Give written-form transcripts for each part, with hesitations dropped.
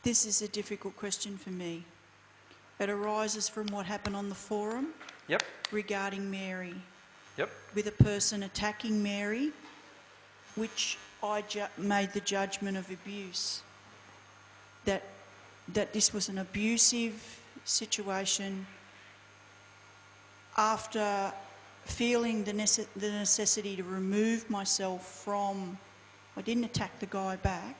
This is a difficult question for me. It arises from what happened on the forum regarding Mary. With a person attacking Mary, which I made the judgment of abuse. That this was an abusive situation. After feeling the necessity to remove myself from, I didn't attack the guy back,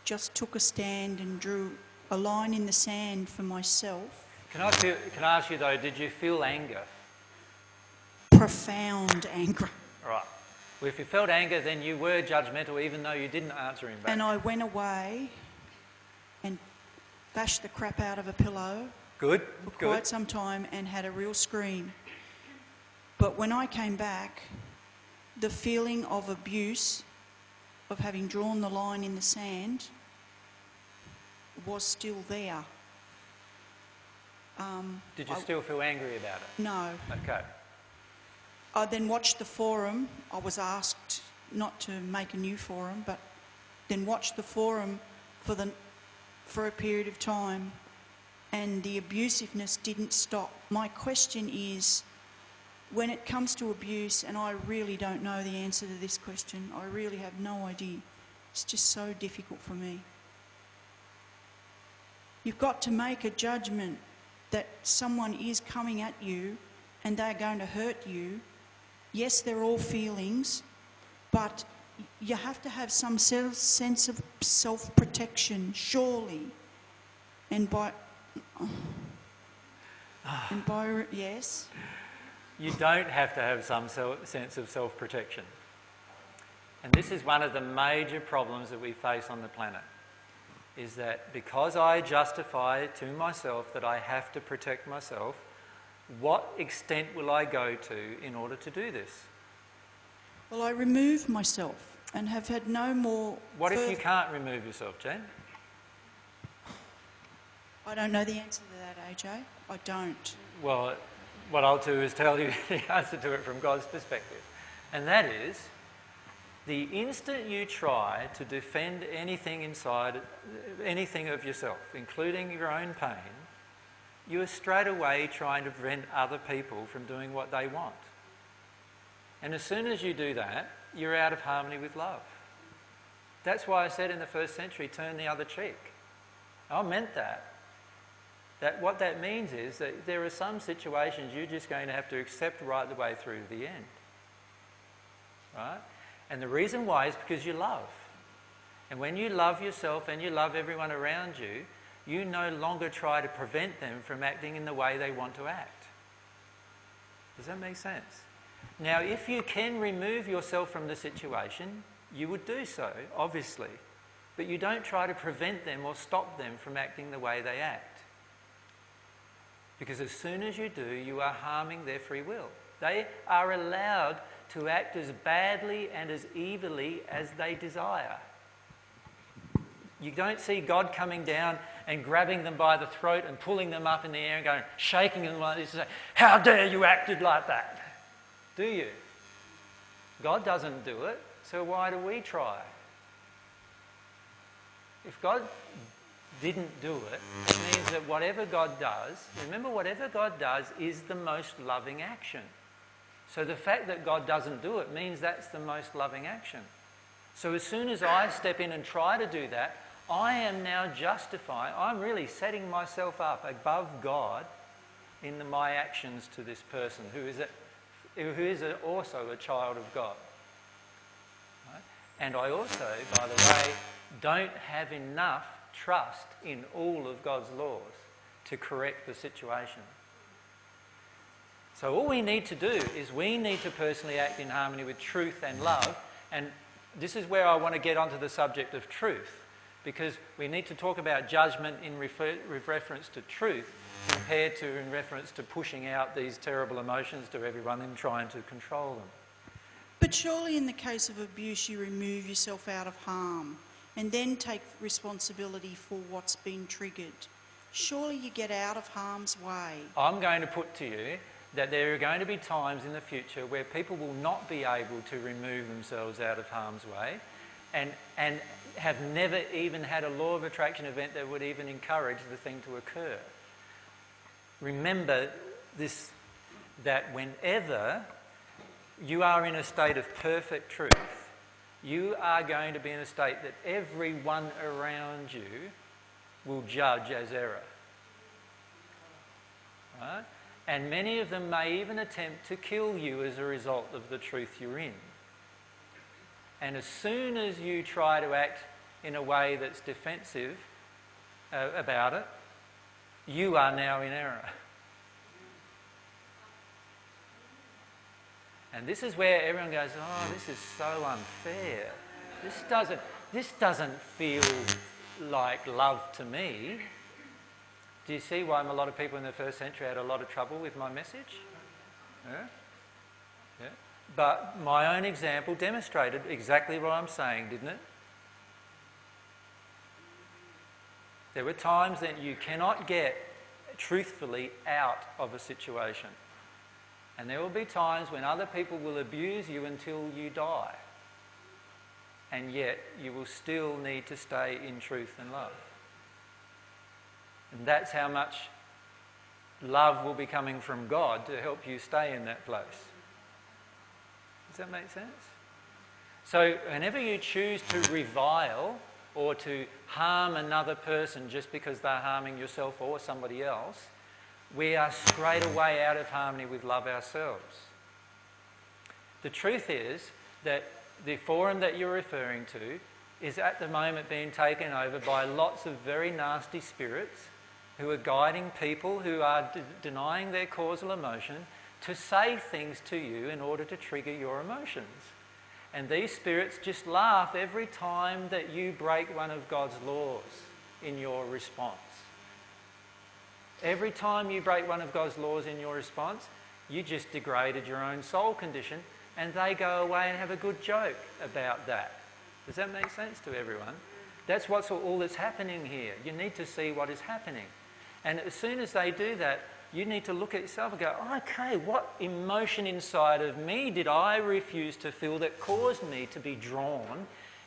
just took a stand and drew a line in the sand for myself. Can I ask you though, did you feel anger? Profound anger. Right. Well, if you felt anger, then you were judgmental even though you didn't answer him back. And I went away and bashed the crap out of a pillow for quite some time and had a real scream. But when I came back, the feeling of abuse, of having drawn the line in the sand, was still there. Did you still feel angry about it? No. Okay. I then watched the forum. I was asked not to make a new forum, but then watched the forum for a period of time, and the abusiveness didn't stop. My question is, when it comes to abuse, and I really don't know the answer to this question, I really have no idea. It's just so difficult for me. You've got to make a judgment that someone is coming at you and they're going to hurt you. Yes, they're all feelings, but you have to have some sense of self-protection, surely. Yes? You don't have to have some sense of self-protection. And this is one of the major problems that we face on the planet, is that because I justify to myself that I have to protect myself, what extent will I go to in order to do this? Well, I remove myself and have had no more... What if you can't remove yourself, Jen? I don't know the answer to that, AJ. I don't. Well, what I'll do is tell you the answer to it from God's perspective. And that is, the instant you try to defend anything inside, anything of yourself, including your own pain, you are straight away trying to prevent other people from doing what they want. And as soon as you do that, you're out of harmony with love. That's why I said in the first century, turn the other cheek. I meant that. What that means is that there are some situations you're just going to have to accept right the way through to the end. Right? And the reason why is because you love. And when you love yourself and you love everyone around you, you no longer try to prevent them from acting in the way they want to act. Does that make sense? Now, if you can remove yourself from the situation, you would do so, obviously. But you don't try to prevent them or stop them from acting the way they act. Because as soon as you do, you are harming their free will. They are allowed to act as badly and as evilly as they desire. You don't see God coming down and grabbing them by the throat and pulling them up in the air and going, shaking them like this and saying, "How dare you acted like that?" Do you? God doesn't do it, so why do we try? If God didn't do it, it means that whatever God does, remember, whatever God does is the most loving action. So the fact that God doesn't do it means that's the most loving action. So as soon as I step in and try to do that, I am now justifying, I'm really setting myself up above God in my actions to this person who is also a child of God. Right? And I also, by the way, don't have enough trust in all of God's laws to correct the situation. So all we need to do is we need to personally act in harmony with truth and love. And this is where I want to get onto the subject of truth, because we need to talk about judgment in reference to truth compared to in reference to pushing out these terrible emotions to everyone and trying to control them. But surely in the case of abuse, you remove yourself out of harm and then take responsibility for what's been triggered. Surely you get out of harm's way. I'm going to put to you that there are going to be times in the future where people will not be able to remove themselves out of harm's way and have never even had a law of attraction event that would even encourage the thing to occur. Remember this, that whenever you are in a state of perfect truth, you are going to be in a state that everyone around you will judge as error. Right? And many of them may even attempt to kill you as a result of the truth you're in. And as soon as you try to act in a way that's defensive about it, you are now in error. And this is where everyone goes, oh, this is so unfair. This doesn't feel like love to me. Do you see why a lot of people in the first century had a lot of trouble with my message? Yeah? Yeah. But my own example demonstrated exactly what I'm saying, didn't it? There were times that you cannot get truthfully out of a situation. And there will be times when other people will abuse you until you die. And yet you will still need to stay in truth and love. And that's how much love will be coming from God to help you stay in that place. Does that make sense? So whenever you choose to revile or to harm another person just because they're harming yourself or somebody else, we are straight away out of harmony with love ourselves. The truth is that the forum that you're referring to is at the moment being taken over by lots of very nasty spirits who are guiding people who are denying their causal emotion to say things to you in order to trigger your emotions. And these spirits just laugh every time that you break one of God's laws in your response. Every time you break one of God's laws in your response, you just degraded your own soul condition, and they go away and have a good joke about that. Does that make sense to everyone? That's what's all that's happening here. You need to see what is happening. And as soon as they do that, you need to look at yourself and go, okay, what emotion inside of me did I refuse to feel that caused me to be drawn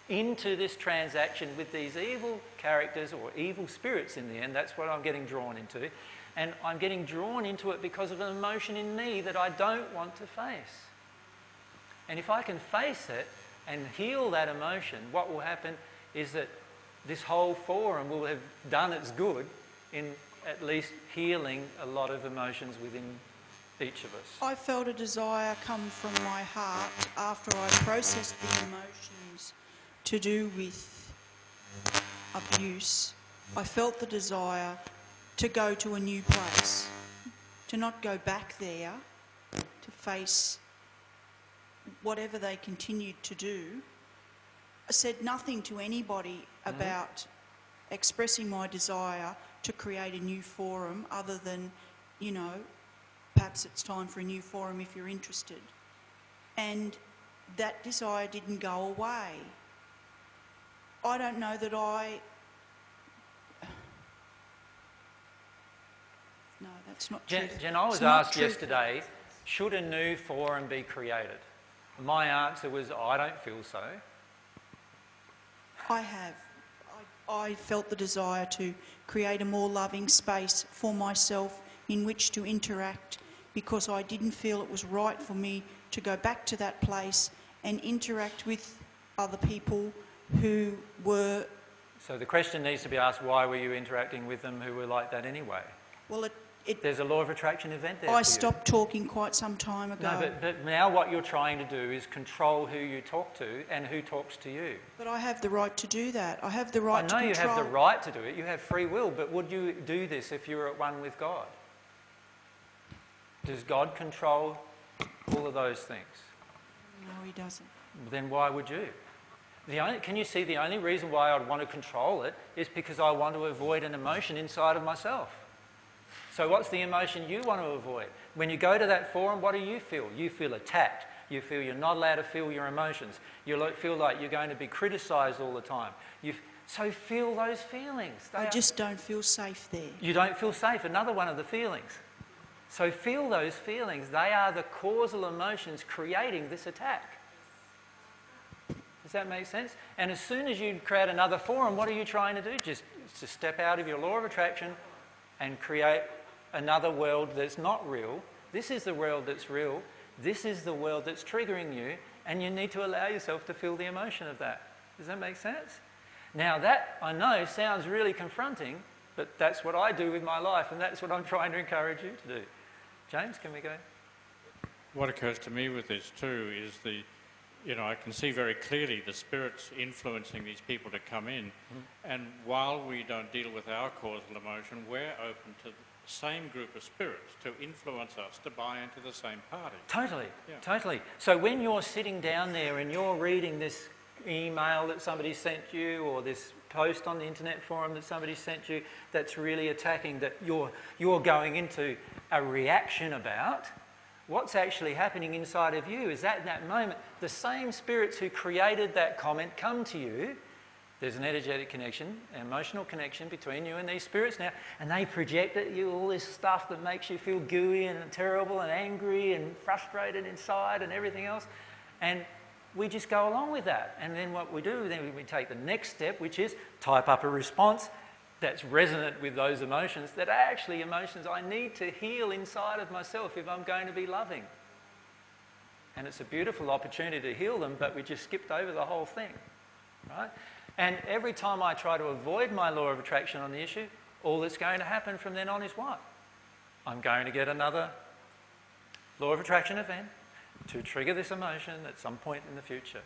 into this transaction with these evil characters or evil spirits in the end? That's what I'm getting drawn into. And I'm getting drawn into it because of an emotion in me that I don't want to face. And if I can face it and heal that emotion, what will happen is that this whole forum will have done its good in at least healing a lot of emotions within each of us. I felt a desire come from my heart after I processed the emotions to do with abuse. I felt the desire to go to a new place, to not go back there, to face whatever they continued to do. I said nothing to anybody about expressing my desire to create a new forum other than, you know, perhaps it's time for a new forum if you're interested. And that desire didn't go away. I don't know that No, that's not true. Jen, I was asked yesterday, should a new forum be created? My answer was, I don't feel so. I have. I felt the desire to create a more loving space for myself in which to interact, because I didn't feel it was right for me to go back to that place and interact with other people who were... So the question needs to be asked, why were you interacting with them who were like that anyway? Well, there's a law of attraction event there. I stopped talking quite some time ago. No, but now what you're trying to do is control who you talk to and who talks to you. But I have the right to do that. I have the right to control... I know you have the right to do it. You have free will, but would you do this if you were at one with God? Does God control all of those things? No, he doesn't. Then why would you? Can you see the only reason why I'd want to control it is because I want to avoid an emotion inside of myself. So what's the emotion you want to avoid? When you go to that forum, what do you feel? You feel attacked. You feel you're not allowed to feel your emotions. You feel like you're going to be criticised all the time. So feel those feelings. I just don't feel safe there. You don't feel safe. Another one of the feelings. So feel those feelings. They are the causal emotions creating this attack. Does that make sense? And as soon as you create another forum, what are you trying to do? Just to step out of your law of attraction and create another world that's not real. This is the world that's real. This is the world that's triggering you, and you need to allow yourself to feel the emotion of that. Does that make sense? Now that, I know, sounds really confronting, but that's what I do with my life, and that's what I'm trying to encourage you to do. James, can we go? What occurs to me with this too is I can see very clearly the spirits influencing these people to come in, and while we don't deal with our causal emotion, we're open to the same group of spirits to influence us to buy into the same party. Totally, Yeah. totally. So when you're sitting down there and you're reading this email that somebody sent you, or this post on the internet forum that somebody sent you that's really attacking, that you're going into a reaction about, what's actually happening inside of you is that in that moment, the same spirits who created that comment come to you. There's an energetic connection, an emotional connection between you and these spirits now, and they project at you all this stuff that makes you feel gooey and terrible and angry and frustrated inside and everything else. And we just go along with that. And then what we do, then we take the next step, which is type up a response that's resonant with those emotions, that are actually emotions I need to heal inside of myself if I'm going to be loving. And it's a beautiful opportunity to heal them, but we just skipped over the whole thing, right? And every time I try to avoid my law of attraction on the issue, all that's going to happen from then on is what? I'm going to get another law of attraction event to trigger this emotion at some point in the future.